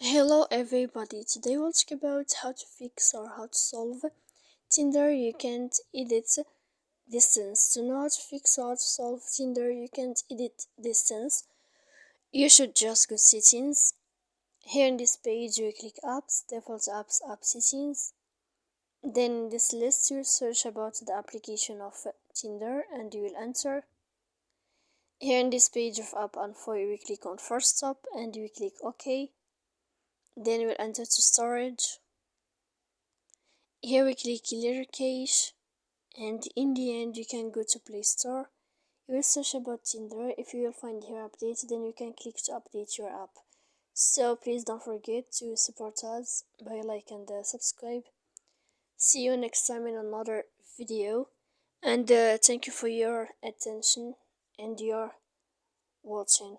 Hello everybody, today we'll talk about how to fix or how to solve Tinder. You can't edit distance. To know how to fix or how to solve Tinder, you can't edit distance. You should just go settings. Here in this page you click apps, default apps, app settings. Then in this list you search about the application of Tinder and you will enter. Here in this page of app info you will click on first stop and you will click OK. Then you will enter to storage. Here we click clear cache, and in the end you can go to Play Store. You will search about Tinder. If you will find here update, then you can click to update your app. So please don't forget to support us by like and subscribe. See you next time in another video, and thank you for your attention and your watching.